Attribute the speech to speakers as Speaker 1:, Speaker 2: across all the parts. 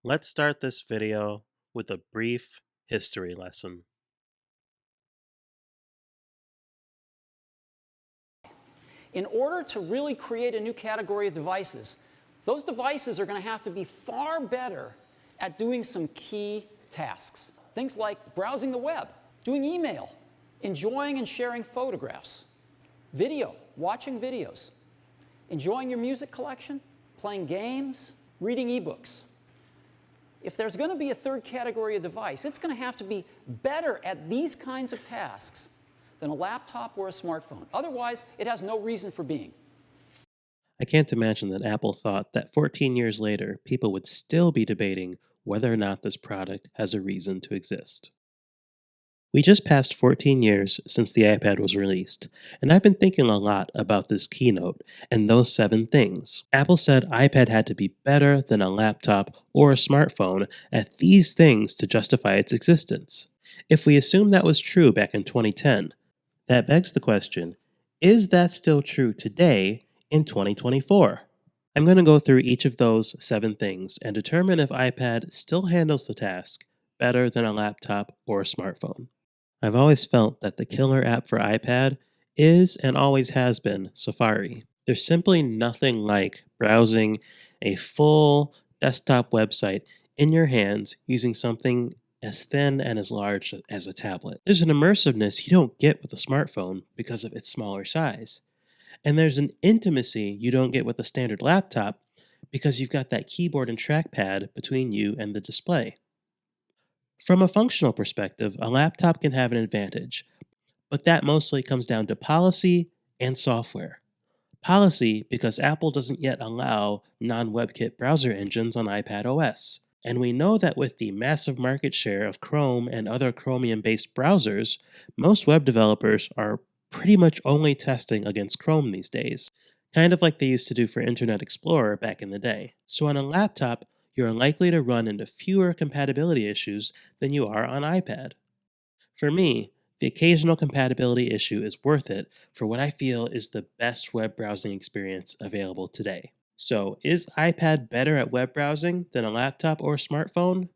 Speaker 1: Let's start this video with a brief history lesson.
Speaker 2: In order to really create a new category of devices, those devices are going to have to be far better at doing some key tasks. Things like browsing the web, doing email, enjoying and sharing photographs, video, watching videos, enjoying your music collection, playing games, reading ebooks. If there's going to be a third category of device, it's going to have to be better at these kinds of tasks than a laptop or a smartphone. Otherwise, it has no reason for being.
Speaker 1: I can't imagine that Apple thought that 14 years later, people would still be debating whether or not this product has a reason to exist. We just passed 14 years since the iPad was released, and I've been thinking a lot about this keynote and those 7 things. Apple said iPad had to be better than a laptop or a smartphone at these things to justify its existence. If we assume that was true back in 2010, that begs the question, is that still true today in 2024? I'm going to go through each of those 7 things and determine if iPad still handles the task better than a laptop or a smartphone. I've always felt that the killer app for iPad is and always has been Safari. There's simply nothing like browsing a full desktop website in your hands using something as thin and as large as a tablet. There's an immersiveness you don't get with a smartphone because of its smaller size. And there's an intimacy you don't get with a standard laptop because you've got that keyboard and trackpad between you and the display. From a functional perspective, a laptop can have an advantage, but that mostly comes down to policy and software. Policy because Apple doesn't yet allow non-WebKit browser engines on iPad OS. And we know that with the massive market share of Chrome and other Chromium-based browsers, most web developers are pretty much only testing against Chrome these days, kind of like they used to do for Internet Explorer back in the day. So on a laptop, you're likely to run into fewer compatibility issues than you are on iPad. For me, the occasional compatibility issue is worth it for what I feel is the best web browsing experience available today. So, is iPad better at web browsing than a laptop or smartphone?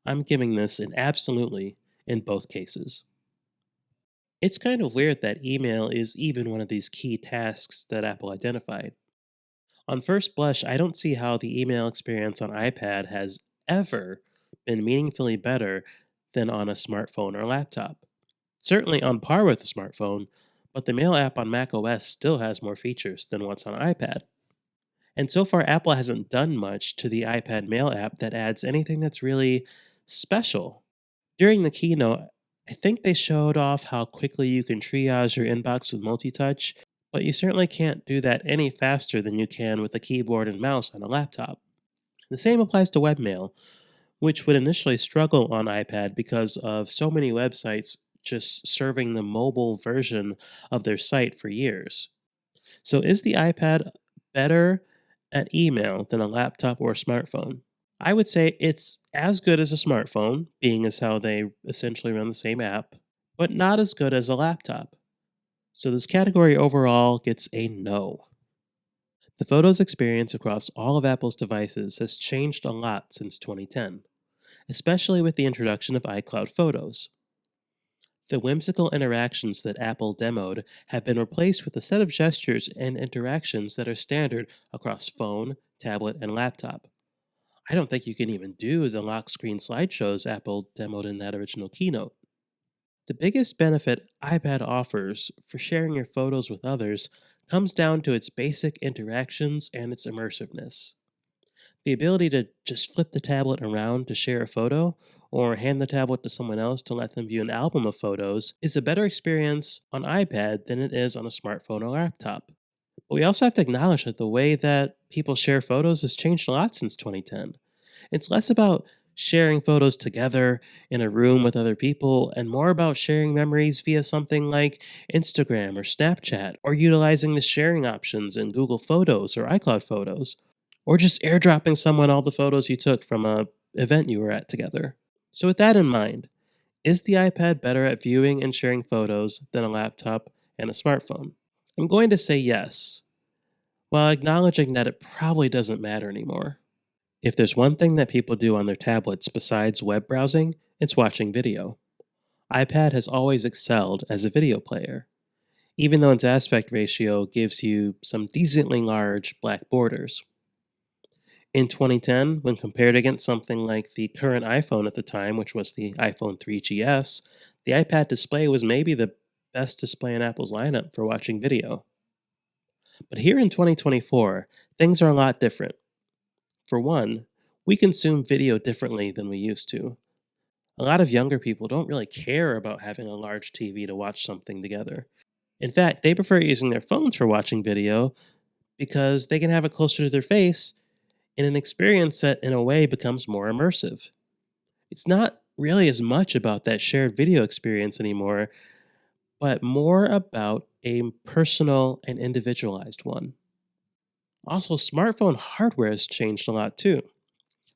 Speaker 1: I'm giving this an absolutely in both cases. It's kind of weird that email is even one of these key tasks that Apple identified. On first blush, I don't see how the email experience on iPad has ever been meaningfully better than on a smartphone or laptop. Certainly on par with the smartphone, but the Mail app on macOS still has more features than what's on iPad. And so far, Apple hasn't done much to the iPad Mail app that adds anything that's really special. During the keynote, I think they showed off how quickly you can triage your inbox with multi-touch, but you certainly can't do that any faster than you can with a keyboard and mouse on a laptop. The same applies to webmail, which would initially struggle on iPad because of so many websites just serving the mobile version of their site for years. So, is the iPad better at email than a laptop or a smartphone? I would say it's as good as a smartphone, being as how they essentially run the same app, but not as good as a laptop. So, this category overall gets a no. The Photos experience across all of Apple's devices has changed a lot since 2010, especially with the introduction of iCloud Photos. The whimsical interactions that Apple demoed have been replaced with a set of gestures and interactions that are standard across phone, tablet, and laptop. I don't think you can even do the lock screen slideshows Apple demoed in that original keynote. The biggest benefit iPad offers for sharing your photos with others comes down to its basic interactions and its immersiveness. The ability to just flip the tablet around to share a photo, or hand the tablet to someone else to let them view an album of photos, is a better experience on iPad than it is on a smartphone or laptop. But we also have to acknowledge that the way that people share photos has changed a lot since 2010. It's less about sharing photos together in a room with other people and more about sharing memories via something like Instagram or Snapchat, or utilizing the sharing options in Google Photos or iCloud Photos, or just airdropping someone all the photos you took from a event you were at together. So with that in mind, is the iPad better at viewing and sharing photos than a laptop and a smartphone? I'm going to say yes, while acknowledging that it probably doesn't matter anymore. If there's one thing that people do on their tablets besides web browsing, it's watching video. iPad has always excelled as a video player, even though its aspect ratio gives you some decently large black borders. In 2010, when compared against something like the current iPhone at the time, which was the iPhone 3GS, the iPad display was maybe the best display in Apple's lineup for watching video. But here in 2024, things are a lot different. For one, we consume video differently than we used to. A lot of younger people don't really care about having a large TV to watch something together. In fact, they prefer using their phones for watching video because they can have it closer to their face in an experience that, in a way, becomes more immersive. It's not really as much about that shared video experience anymore, but more about a personal and individualized one. Also, smartphone hardware has changed a lot too.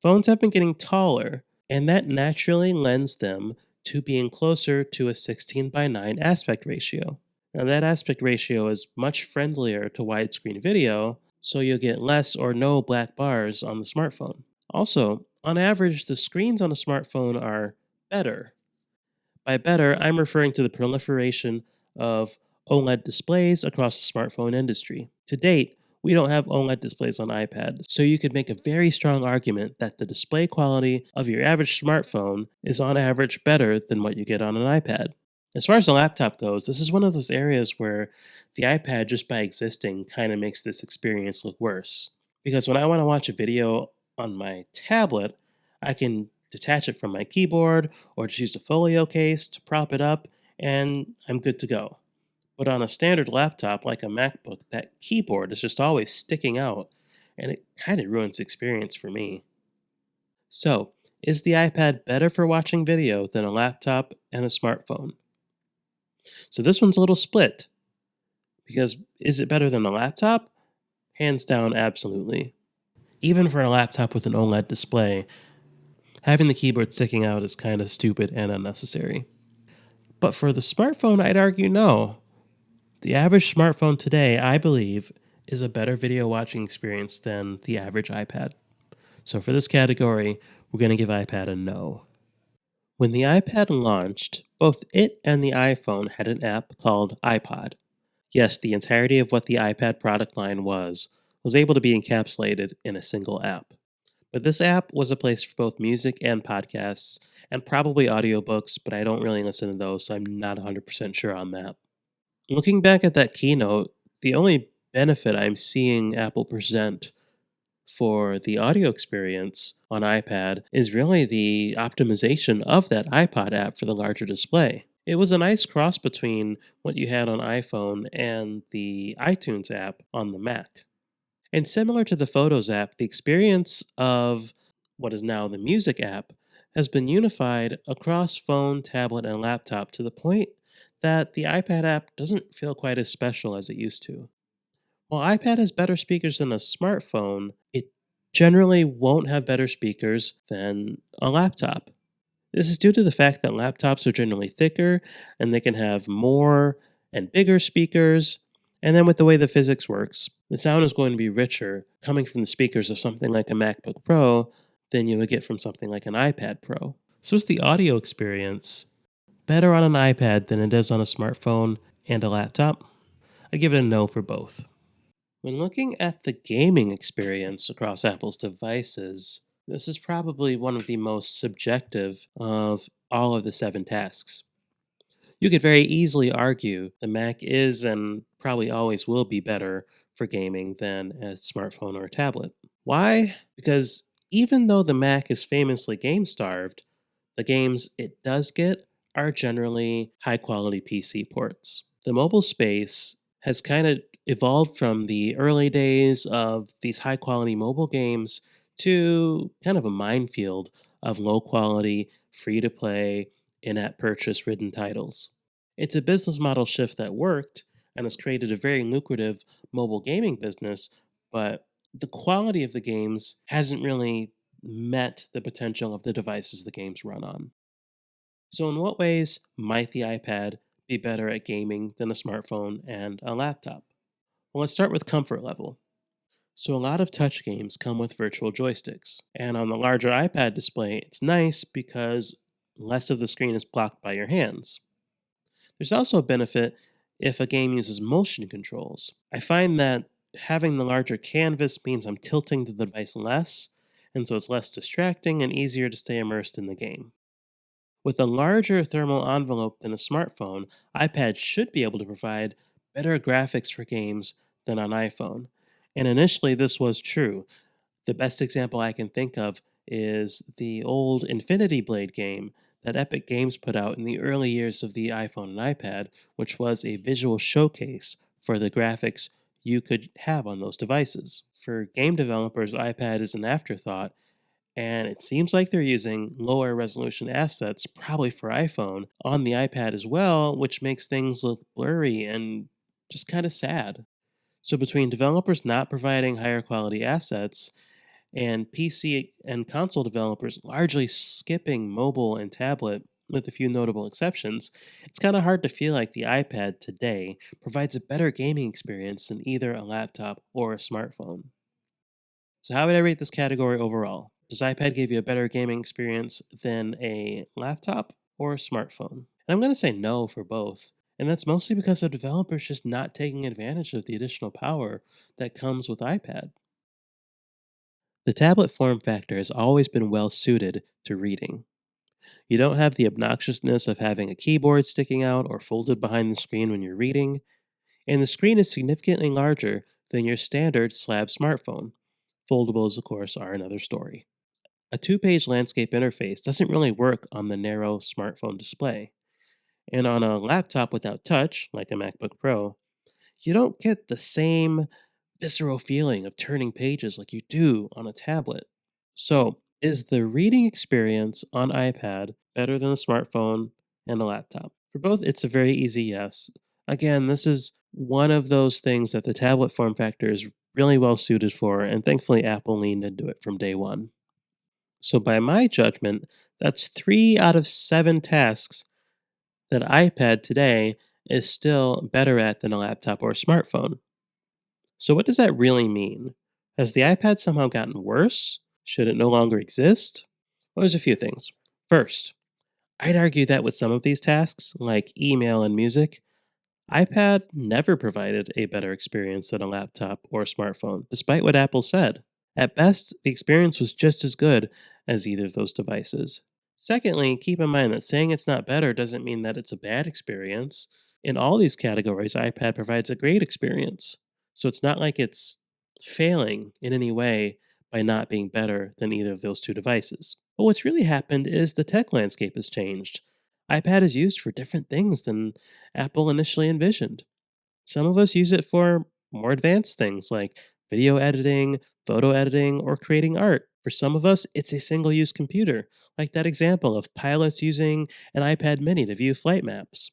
Speaker 1: Phones have been getting taller, and that naturally lends them to being closer to a 16 by 9 aspect ratio. Now, that aspect ratio is much friendlier to widescreen video, so you'll get less or no black bars on the smartphone. Also, on average, the screens on a smartphone are better. By better, I'm referring to the proliferation of OLED displays across the smartphone industry. To date, we don't have OLED displays on iPad, so you could make a very strong argument that the display quality of your average smartphone is on average better than what you get on an iPad. As far as the laptop goes, this is one of those areas where the iPad, just by existing, kind of makes this experience look worse. Because when I want to watch a video on my tablet, I can detach it from my keyboard or just use a folio case to prop it up, and I'm good to go. But on a standard laptop like a MacBook, that keyboard is just always sticking out, and it kind of ruins the experience for me. So, is the iPad better for watching video than a laptop and a smartphone? So, this one's a little split, because is it better than a laptop? Hands down, absolutely. Even for a laptop with an OLED display, having the keyboard sticking out is kind of stupid and unnecessary. But for the smartphone, I'd argue no. The average smartphone today, I believe, is a better video watching experience than the average iPad. So for this category, we're going to give iPad a no. When the iPad launched, both it and the iPhone had an app called iPod. Yes, the entirety of what the iPad product line was able to be encapsulated in a single app. But this app was a place for both music and podcasts, and probably audiobooks, but I don't really listen to those, so I'm not 100% sure on that. Looking back at that keynote, the only benefit I'm seeing Apple present for the audio experience on iPad is really the optimization of that iPod app for the larger display. It was a nice cross between what you had on iPhone and the iTunes app on the Mac. And similar to the Photos app, the experience of what is now the Music app has been unified across phone, tablet, and laptop to the point that the iPad app doesn't feel quite as special as it used to. While iPad has better speakers than a smartphone, it generally won't have better speakers than a laptop. This is due to the fact that laptops are generally thicker and they can have more and bigger speakers. And then with the way the physics works, the sound is going to be richer coming from the speakers of something like a MacBook Pro than you would get from something like an iPad Pro. So is the audio experience better on an iPad than it is on a smartphone and a laptop? I give it a no for both. When looking at the gaming experience across Apple's devices, this is probably one of the most subjective of all of the seven tasks. You could very easily argue the Mac is and probably always will be better for gaming than a smartphone or a tablet. Why? Because even though the Mac is famously game starved, the games it does get are generally high quality PC ports. The mobile space has kind of evolved from the early days of these high quality mobile games to kind of a minefield of low quality, free to play, in app purchase ridden titles. It's a business model shift that worked and has created a very lucrative mobile gaming business, but the quality of the games hasn't really met the potential of the devices the games run on. So, in what ways might the iPad be better at gaming than a smartphone and a laptop? Well, let's start with comfort level. So, a lot of touch games come with virtual joysticks. And on the larger iPad display, it's nice because less of the screen is blocked by your hands. There's also a benefit if a game uses motion controls. I find that having the larger canvas means I'm tilting the device less, and so it's less distracting and easier to stay immersed in the game. With a larger thermal envelope than a smartphone, iPad should be able to provide better graphics for games than on iPhone. And initially, this was true. The best example I can think of is the old Infinity Blade game that Epic Games put out in the early years of the iPhone and iPad, which was a visual showcase for the graphics you could have on those devices. For game developers, iPad is an afterthought, and it seems like they're using lower resolution assets, probably for iPhone, on the iPad as well, which makes things look blurry and just kind of sad. So, between developers not providing higher quality assets and PC and console developers largely skipping mobile and tablet, with a few notable exceptions, it's kind of hard to feel like the iPad today provides a better gaming experience than either a laptop or a smartphone. So, how would I rate this category overall? Does iPad give you a better gaming experience than a laptop or a smartphone? And I'm going to say no for both. And that's mostly because of developers just not taking advantage of the additional power that comes with iPad. The tablet form factor has always been well suited to reading. You don't have the obnoxiousness of having a keyboard sticking out or folded behind the screen when you're reading, and the screen is significantly larger than your standard slab smartphone. Foldables, of course, are another story. A two-page landscape interface doesn't really work on the narrow smartphone display. And on a laptop without touch, like a MacBook Pro, you don't get the same visceral feeling of turning pages like you do on a tablet. So, is the reading experience on iPad better than a smartphone and a laptop? For both, it's a very easy yes. Again, this is one of those things that the tablet form factor is really well suited for, and thankfully, Apple leaned into it from day one. So, by my judgment, that's 3 out of 7 tasks that iPad today is still better at than a laptop or a smartphone. So, what does that really mean? Has the iPad somehow gotten worse? Should it no longer exist? Well, there's a few things. First, I'd argue that with some of these tasks, like email and music, iPad never provided a better experience than a laptop or smartphone, despite what Apple said. At best, the experience was just as good as either of those devices. Secondly, keep in mind that saying it's not better doesn't mean that it's a bad experience. In all these categories, iPad provides a great experience. So it's not like it's failing in any way by not being better than either of those two devices. But what's really happened is the tech landscape has changed. iPad is used for different things than Apple initially envisioned. Some of us use it for more advanced things like video editing, photo editing, or creating art. For some of us, it's a single use computer, like that example of pilots using an iPad mini to view flight maps.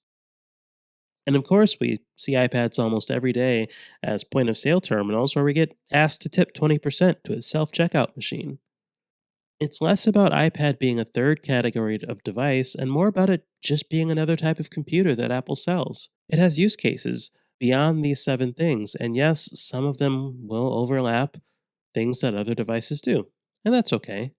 Speaker 1: And of course, we see iPads almost every day as point of sale terminals where we get asked to tip 20% to a self checkout machine. It's less about iPad being a third category of device and more about it just being another type of computer that Apple sells. It has use cases beyond these 7 things, and yes, some of them will overlap things that other devices do. And that's okay.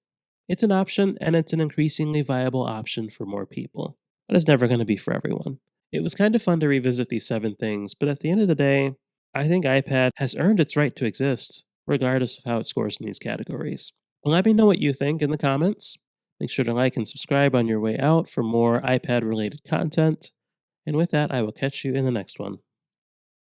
Speaker 1: It's an option, and it's an increasingly viable option for more people. But it's never going to be for everyone. It was kind of fun to revisit these 7 things, but at the end of the day, I think iPad has earned its right to exist, regardless of how it scores in these categories. Well, let me know what you think in the comments. Make sure to like and subscribe on your way out for more iPad related content. And with that, I will catch you in the next one.